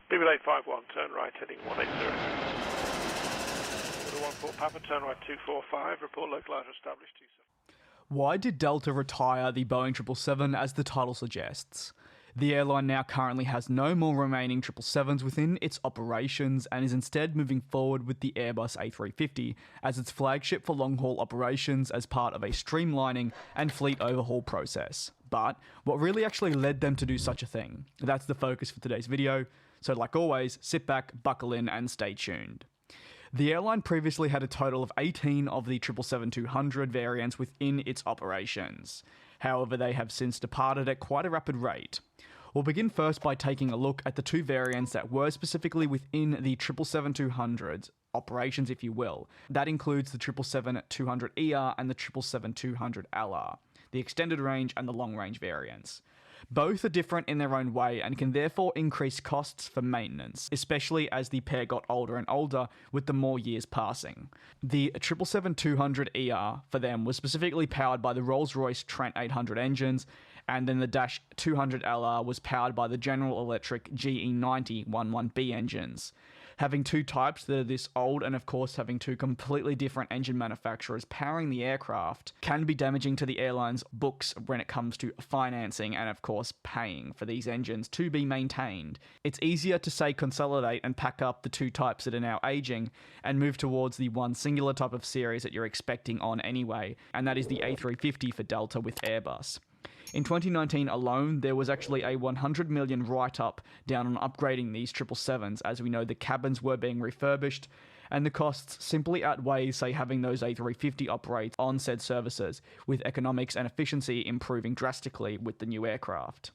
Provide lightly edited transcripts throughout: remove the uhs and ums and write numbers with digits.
BBL 851, turn right, heading 180. Order 14 Papa, turn right 245, report localizer established 27. Why did Delta retire the Boeing 777 as the title suggests? The airline now currently has no more remaining 777s within its operations and is instead moving forward with the Airbus A350 as its flagship for long-haul operations as part of a streamlining and fleet overhaul process. But what really actually led them to do such a thing? That's the focus for today's video, so like always, sit back, buckle in and stay tuned. The airline previously had a total of 18 of the 777-200 variants within its operations. However, they have since departed at quite a rapid rate. We'll begin first by taking a look at the two variants that were specifically within the 777-200's operations, if you will. That includes the 777-200ER and the 777-200LR, the extended range and the long range variants. Both are different in their own way and can therefore increase costs for maintenance, especially as the pair got older and older with the more years passing. The 777-200ER for them was specifically powered by the Rolls-Royce Trent 800 engines, and then the Dash 200LR was powered by the General Electric GE90-11B engines. Having two types that are this old and of course having two completely different engine manufacturers powering the aircraft can be damaging to the airline's books when it comes to financing and of course paying for these engines to be maintained. It's easier to say consolidate and pack up the two types that are now aging and move towards the one singular type of series that you're expecting on anyway, and that is the A350 for Delta with Airbus. In 2019 alone, there was actually a $100 million write-up down on upgrading these 777s, as we know the cabins were being refurbished, and the costs simply outweigh, say, having those A350 operate on said services, with economics and efficiency improving drastically with the new aircraft.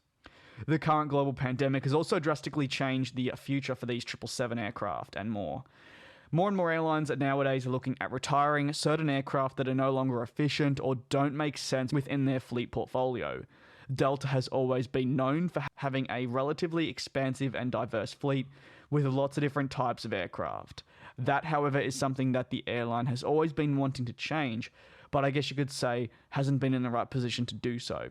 The current global pandemic has also drastically changed the future for these 777 aircraft, and more. More and more airlines nowadays are looking at retiring certain aircraft that are no longer efficient or don't make sense within their fleet portfolio. Delta has always been known for having a relatively expansive and diverse fleet with lots of different types of aircraft. That, however, is something that the airline has always been wanting to change, but I guess you could say hasn't been in the right position to do so.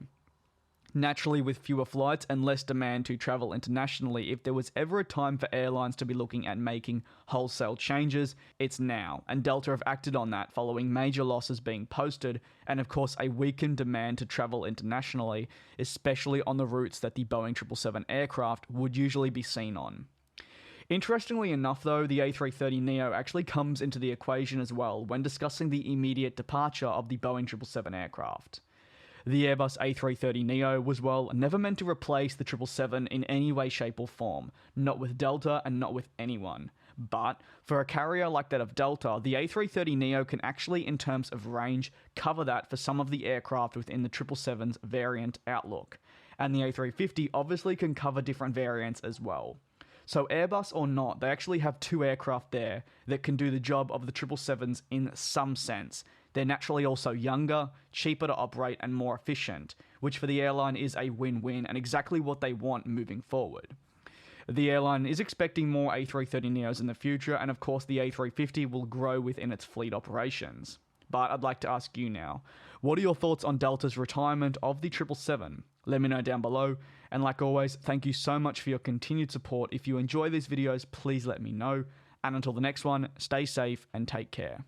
Naturally, with fewer flights and less demand to travel internationally, if there was ever a time for airlines to be looking at making wholesale changes, it's now, and Delta have acted on that following major losses being posted and of course a weakened demand to travel internationally, especially on the routes that the Boeing 777 aircraft would usually be seen on. Interestingly enough though, the A330neo actually comes into the equation as well when discussing the immediate departure of the Boeing 777 aircraft. The Airbus A330neo was, well, never meant to replace the 777 in any way, shape or form, not with Delta and not with anyone. But for a carrier like that of Delta, the A330neo can actually, in terms of range, cover that for some of the aircraft within the 777's variant outlook. And the A350 obviously can cover different variants as well. So Airbus or not, they actually have two aircraft there that can do the job of the 777s in some sense. They're naturally also younger, cheaper to operate and more efficient, which for the airline is a win-win and exactly what they want moving forward. The airline is expecting more A330neos in the future, and of course the A350 will grow within its fleet operations. But I'd like to ask you now, what are your thoughts on Delta's retirement of the 777? Let me know down below, and like always, thank you so much for your continued support. If you enjoy these videos, please let me know, and until the next one, stay safe and take care.